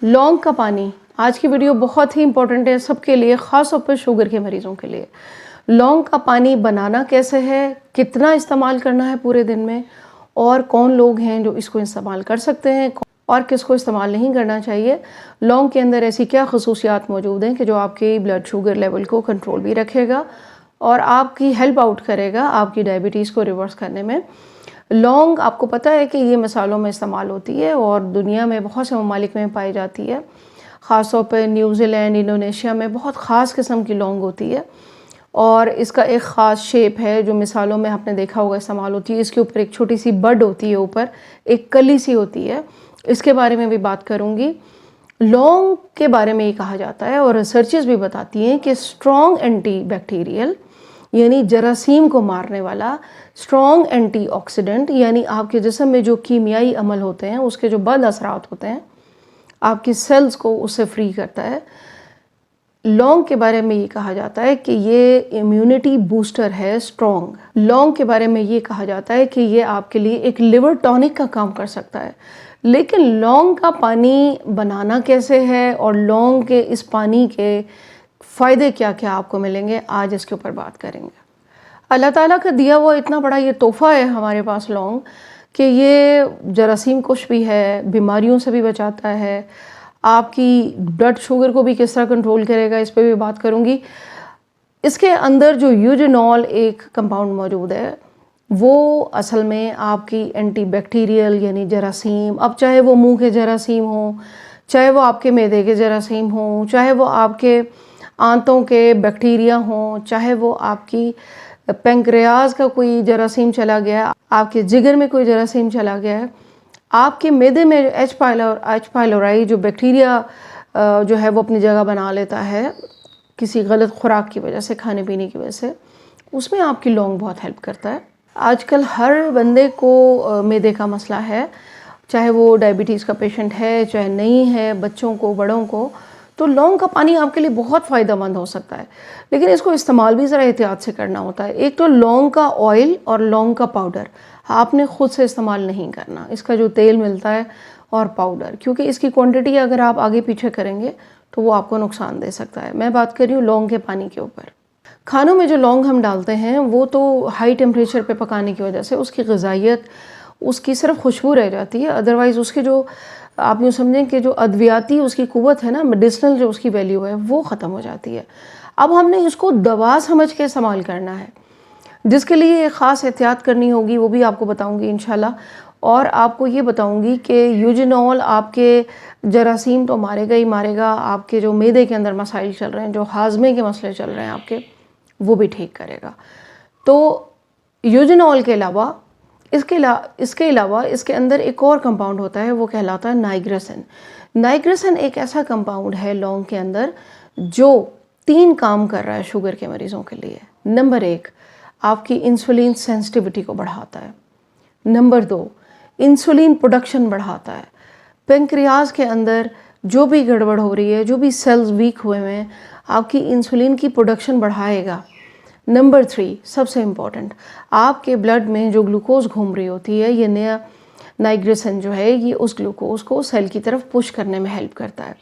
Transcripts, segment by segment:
लौंग का पानी, आज की वीडियो बहुत ही इंपॉर्टेंट है सबके लिए, ख़ास तौर पर शुगर के मरीज़ों के लिए। लौंग का पानी बनाना कैसे है, कितना इस्तेमाल करना है पूरे दिन में, और कौन लोग हैं जो इसको इस्तेमाल कर सकते हैं और किसको इस्तेमाल नहीं करना चाहिए। लौंग के अंदर ऐसी क्या खसूसियात मौजूद हैं कि जो आपके ब्लड शुगर लेवल को कंट्रोल भी रखेगा और आपकी हेल्प आउट करेगा आपकी डायबिटीज़ को रिवर्स करने में। लौंग, आपको पता है कि ये मसालों में इस्तेमाल होती है और दुनिया में बहुत से ममालिक में पाई जाती है। ख़ास तौर पर न्यूज़ीलैंड, इंडोनेशिया में बहुत ख़ास किस्म की लौंग होती है और इसका एक ख़ास शेप है जो मिसालों में आपने देखा होगा इस्तेमाल होती है। इसके ऊपर एक छोटी सी बड होती है, ऊपर एक कली सी होती है। इसके बारे में भी बात करूँगी। लौंग के बारे में ये कहा जाता है और रिसर्चेस भी बताती हैं कि स्ट्रॉन्ग एंटी बैक्टीरियल यानी जरासीम को मारने वाला, स्ट्रॉन्ग एंटीऑक्सीडेंट यानी आपके जिस्म में जो कीमियाई अमल होते हैं उसके जो बद असरात होते हैं आपकी सेल्स को उससे फ्री करता है। लौंग के बारे में ये कहा जाता है कि ये इम्यूनिटी बूस्टर है, स्ट्रॉन्ग। लौंग के बारे में ये कहा जाता है कि ये आपके लिए एक लिवर टॉनिक का काम कर सकता है। लेकिन लौंग का पानी बनाना कैसे है और लौंग के इस पानी के फ़ायदे क्या क्या आपको मिलेंगे, आज इसके ऊपर बात करेंगे। अल्लाह ताला का दिया हुआ इतना बड़ा ये तोहफ़ा है हमारे पास लौंग कि ये जरासीम कुछ भी है, बीमारियों से भी बचाता है, आपकी ब्लड शुगर को भी किस तरह कंट्रोल करेगा, इस पर भी बात करूँगी। इसके अंदर जो यूजेनॉल एक कंपाउंड मौजूद है वो असल में आपकी एंटी बैक्टीरियल यानी जरासीम, अब चाहे वो मुंह के जरासीम हो, चाहे वो आपके मैदे के जरासीम हो, चाहे वो आपके आंतों के बैक्टीरिया हों, चाहे वो आपकी पेंक्रियाज का कोई जरासीम चला गया, आपके जिगर में कोई जरासीम चला गया है, आपके मैदे में एच पाइलोराई जो बैक्टीरिया जो है वो अपनी जगह बना लेता है किसी गलत खुराक की वजह से, खाने पीने की वजह से, उसमें आपकी लौंग बहुत हेल्प करता है। आजकल हर बंदे को मैदे का मसला है, चाहे वो डायबिटीज़ का पेशेंट है चाहे नहीं है, बच्चों को, बड़ों को, तो लौंग का पानी आपके लिए बहुत फ़ायदेमंद हो सकता है। लेकिन इसको इस्तेमाल भी ज़रा एहतियात से करना होता है। एक तो लौंग का ऑयल और लौंग का पाउडर आपने ख़ुद से इस्तेमाल नहीं करना, इसका जो तेल मिलता है और पाउडर, क्योंकि इसकी क्वांटिटी अगर आप आगे पीछे करेंगे तो वो आपको नुकसान दे सकता है। मैं बात कर रही हूँ लौंग के पानी के यूपर। खानों में जो लौंग हम डालते हैं वो तो हाई टेम्परेचर पे पकाने की वजह से उसकी ग़िज़ाइयत, उसकी सिर्फ खुशबू रह जाती है, अदरवाइज़ उसके जो आप यूँ समझें कि जो अद्वियाती उसकी क़ुव्वत है ना, मेडिसिनल जो उसकी वैल्यू है वो ख़त्म हो जाती है। अब हमने इसको दवा समझ के इस्तेमाल करना है, जिसके लिए ख़ास एहतियात करनी होगी, वो भी आपको बताऊंगी इंशाल्लाह। और आपको ये बताऊंगी कि यूजेनॉल आपके जरासीम तो मारेगा ही मारेगा, आपके जो मैदे के अंदर मसाइल चल रहे हैं, जो हाजमे के मसले चल रहे हैं आपके, वो भी ठीक करेगा। तो यूजेनॉल के अलावा इसके अलावा इसके अंदर एक और कंपाउंड होता है, वो कहलाता है नाइग्रेसन। नाइग्रेसन एक ऐसा कंपाउंड है लौंग के अंदर जो 3 काम कर रहा है शुगर के मरीज़ों के लिए। नंबर 1, आपकी इंसुलिन सेंसिटिविटी को बढ़ाता है। नंबर 2, इंसुलिन प्रोडक्शन बढ़ाता है। पेंक्रियाज के अंदर जो भी गड़बड़ हो रही है, जो भी सेल्स वीक हुए हैं, आपकी इंसुलिन की प्रोडक्शन बढ़ाएगा। नंबर 3, सबसे इम्पॉर्टेंट, आपके ब्लड में जो ग्लूकोज घूम रही होती है, ये नया नाइग्रेसन जो है ये उस ग्लूकोज को सेल की तरफ पुश करने में हेल्प करता है।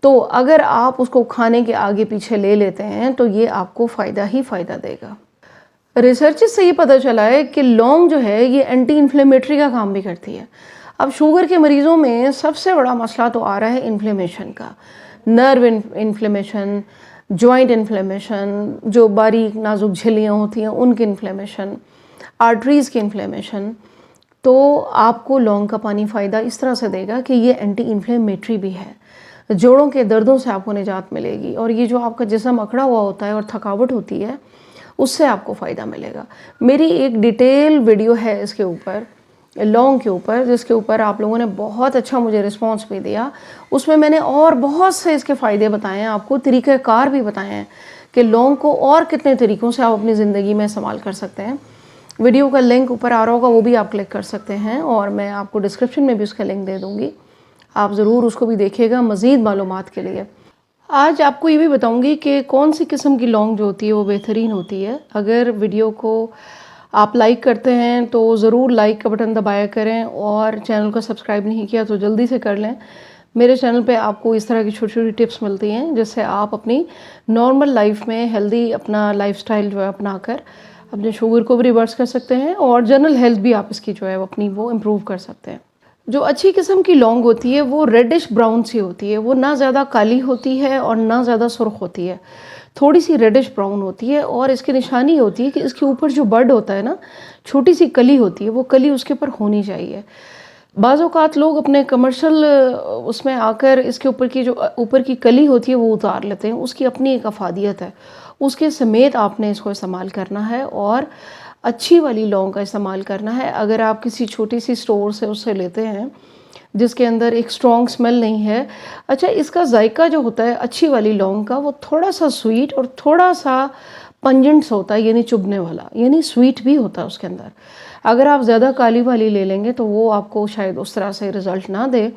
तो अगर आप उसको खाने के आगे पीछे ले लेते हैं तो ये आपको फ़ायदा ही फ़ायदा देगा। रिसर्चेस से ये पता चला है कि लौंग जो है ये एंटी इन्फ्लेमेटरी का काम भी करती है। अब शुगर के मरीज़ों में सबसे बड़ा मसला तो आ रहा है इन्फ्लेमेशन का, नर्व इन्फ्लेमेशन, जॉइंट इन्फ्लेमेशन, जो बारीक नाजुक झिल्लियाँ होती हैं उनकी इन्फ्लेमेशन, आर्टरीज़ की इन्फ्लेमेशन। तो आपको लौंग का पानी फ़ायदा इस तरह से देगा कि ये एंटी इन्फ्लेमेटरी भी है, जोड़ों के दर्दों से आपको निजात मिलेगी, और ये जो आपका जिस्म अकड़ा हुआ होता है और थकावट होती है उससे आपको फ़ायदा मिलेगा। मेरी एक डिटेल वीडियो है इसके ऊपर, लौंग के ऊपर, जिसके ऊपर आप लोगों ने बहुत अच्छा मुझे रिस्पांस भी दिया। उसमें मैंने और बहुत से इसके फ़ायदे बताए हैं, आपको तरीक़ाकार भी बताए हैं कि लौंग को और कितने तरीक़ों से आप अपनी ज़िंदगी में इस्तेमाल कर सकते हैं। वीडियो का लिंक ऊपर आ रहा होगा, वो भी आप क्लिक कर सकते हैं और मैं आपको डिस्क्रिप्शन में भी उसका लिंक दे दूँगी, आप ज़रूर उसको भी देखिएगा मज़ीद मालूमात के लिए। आज आपको ये भी बताऊंगी कि कौन सी किस्म की लौंग जो होती है वो बेहतरीन होती है। अगर वीडियो को आप लाइक करते हैं तो ज़रूर लाइक का बटन दबाया करें और चैनल को सब्सक्राइब नहीं किया तो जल्दी से कर लें। میرے چینل پہ آپ کو اس طرح کی چھوٹی چھوٹی ٹپس ملتی ہیں جس سے آپ اپنی نارمل لائف میں ہیلدی اپنا لائف سٹائل جو ہے اپنا کر اپنے شوگر کو بھی ریورس کر سکتے ہیں اور جنرل ہیلتھ بھی آپ اس کی جو ہے اپنی وہ امپروو کر سکتے ہیں۔ جو اچھی قسم کی لونگ ہوتی ہے وہ ریڈش براؤن سی ہوتی ہے، وہ نہ زیادہ کالی ہوتی ہے اور نہ زیادہ سرخ ہوتی ہے، تھوڑی سی ریڈش براؤن ہوتی ہے، اور اس کی نشانی ہوتی ہے کہ اس کے اوپر جو بڈ ہوتا ہے نا، چھوٹی سی کلی ہوتی ہے، وہ کلی اس کے اوپر ہونی چاہیے۔ بعض اوقات لوگ اپنے کمرشل اس میں آ کر اس کے اوپر کی جو اوپر کی کلی ہوتی ہے وہ اتار لیتے ہیں، اس کی اپنی ایک افادیت ہے، اس کے سمیت آپ نے اس کو استعمال کرنا ہے اور اچھی والی لونگ کا استعمال کرنا ہے۔ اگر آپ کسی چھوٹی سی سٹور سے اس سے لیتے ہیں جس کے اندر ایک سٹرونگ سمیل نہیں ہے، اچھا اس کا ذائقہ جو ہوتا ہے اچھی والی لونگ کا وہ تھوڑا سا سویٹ اور تھوڑا سا پنجنٹس ہوتا ہے، یعنی چبھنے والا، یعنی سویٹ بھی ہوتا ہے اس کے اندر۔ اگر آپ زیادہ کالی والی لے لیں گے تو وہ آپ کو شاید اس طرح سے رزلٹ نہ دے۔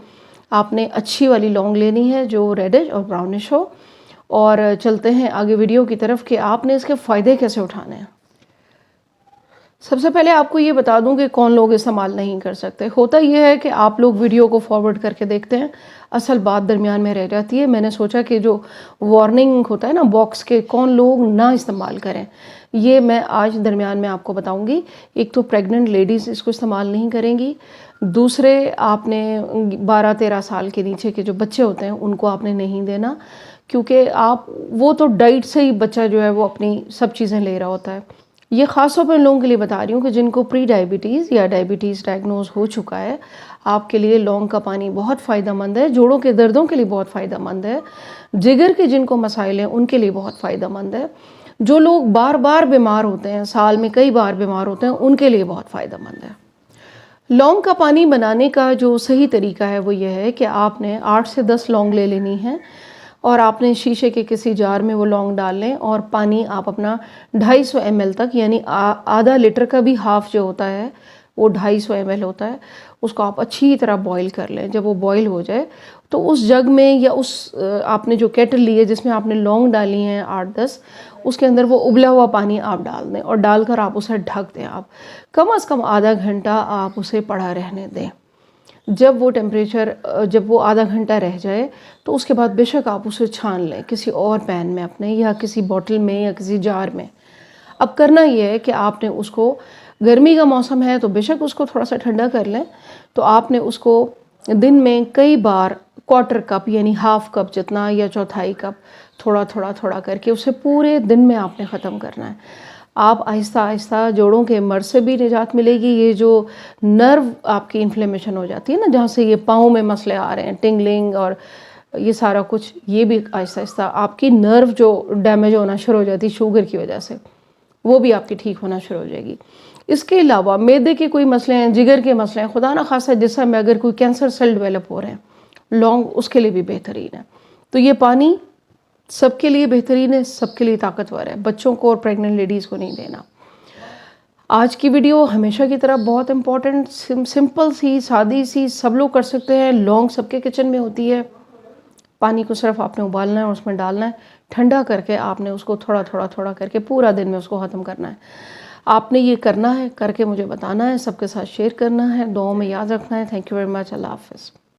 آپ نے اچھی والی لونگ لینی ہے جو ریڈش اور براؤنش ہو۔ اور چلتے ہیں آگے ویڈیو کی طرف کہ آپ نے اس کے فائدے کیسے اٹھانے ہیں۔ سب سے پہلے آپ کو یہ بتا دوں کہ کون لوگ استعمال نہیں کر سکتے۔ ہوتا یہ ہے کہ آپ لوگ ویڈیو کو فارورڈ کر کے دیکھتے ہیں، اصل بات درمیان میں رہ جاتی ہے۔ میں نے سوچا کہ جو وارننگ ہوتا ہے نا باکس کے، کون لوگ نہ استعمال کریں، یہ میں آج درمیان میں آپ کو بتاؤں گی۔ ایک تو پریگننٹ لیڈیز اس کو استعمال نہیں کریں گی، دوسرے آپ نے 12-13 سال کے نیچے کے جو بچے ہوتے ہیں ان کو آپ نے نہیں دینا، کیونکہ وہ تو ڈائٹ سے ہی بچہ جو ہے وہ اپنی سب چیزیں لے رہا ہوتا ہے۔ یہ خاص طور پر ان لوگوں کے لیے بتا رہی ہوں کہ جن کو پری ڈائبٹیز یا ڈائبٹیز ڈائگنوز ہو چکا ہے، آپ کے لیے لونگ کا پانی بہت فائدہ مند ہے، جوڑوں کے دردوں کے لیے بہت فائدہ مند ہے، جگر کے جن کو مسائل ہیں ان کے لیے بہت فائدہ مند ہے، جو لوگ بار بار بیمار ہوتے ہیں، سال میں کئی بار بیمار ہوتے ہیں، ان کے لیے بہت فائدہ مند ہے۔ لونگ کا پانی بنانے کا جو صحیح طریقہ ہے وہ یہ ہے کہ آپ نے 8 سے 10 لونگ لے لینی ہے، اور آپ نے شیشے کے کسی جار میں وہ لونگ ڈال لیں، اور پانی آپ اپنا 250 ml تک، یعنی آدھا لیٹر کا بھی ہاف جو ہوتا ہے وہ 250 ml ہوتا ہے، اس کو آپ اچھی طرح بوائل کر لیں۔ جب وہ بوائل ہو جائے تو اس جگ میں یا اس آپ نے جو کیٹل لی ہے جس میں آپ نے لونگ ڈالی ہیں 8-10، اس کے اندر وہ ابلا ہوا پانی آپ ڈال دیں، اور ڈال کر آپ اسے ڈھک دیں۔ آپ کم از کم آدھا گھنٹہ آپ اسے پڑا رہنے دیں۔ جب وہ ٹیمپریچر جب وہ آدھا گھنٹہ رہ جائے تو اس کے بعد بے شک آپ اسے چھان لیں کسی اور پین میں اپنے، یا کسی بوٹل میں یا کسی جار میں۔ اب کرنا یہ ہے کہ آپ نے اس کو، گرمی کا موسم ہے تو بے شک اس کو تھوڑا سا ٹھنڈا کر لیں، تو آپ نے اس کو دن میں کئی بار 1/4 کپ یعنی ہاف کپ جتنا یا 1/4 کپ تھوڑا تھوڑا تھوڑا کر کے اسے پورے دن میں آپ نے ختم کرنا ہے۔ آپ آہستہ آہستہ جوڑوں کے مرض سے بھی نجات ملے گی۔ یہ جو نرو آپ کی انفلیمیشن ہو جاتی ہے نا، جہاں سے یہ پاؤں میں مسئلے آ رہے ہیں، ٹنگلنگ اور یہ سارا کچھ، یہ بھی آہستہ آہستہ آپ کی نرو جو ڈیمیج ہونا شروع ہو جاتی ہے شوگر کی وجہ سے، وہ بھی آپ کی ٹھیک ہونا شروع ہو جائے گی۔ اس کے علاوہ معدے کے کوئی مسئلے ہیں، جگر کے مسئلے ہیں، خدا نہ خواستہ جسم میں اگر کوئی کینسر سیل ڈیولپ ہو رہے ہیں، لونگ اس کے لیے بھی بہترین ہے۔ تو یہ پانی سب کے لیے بہترین ہے، سب کے لیے طاقتور ہے، بچوں کو اور پریگننٹ لیڈیز کو نہیں دینا۔ آج کی ویڈیو ہمیشہ کی طرح بہت امپورٹنٹ، سمپل سی، سادی سی، سب لوگ کر سکتے ہیں، لونگ سب کے کچن میں ہوتی ہے۔ پانی کو صرف آپ نے ابالنا ہے اور اس میں ڈالنا ہے، ٹھنڈا کر کے آپ نے اس کو تھوڑا تھوڑا تھوڑا کر کے پورا دن میں اس کو ختم کرنا ہے۔ آپ نے یہ کرنا ہے، کر کے مجھے بتانا ہے، سب کے ساتھ شیئر کرنا ہے، دعاؤں میں یاد رکھنا ہے۔ تھینک یو ویری مچ، اللہ حافظ۔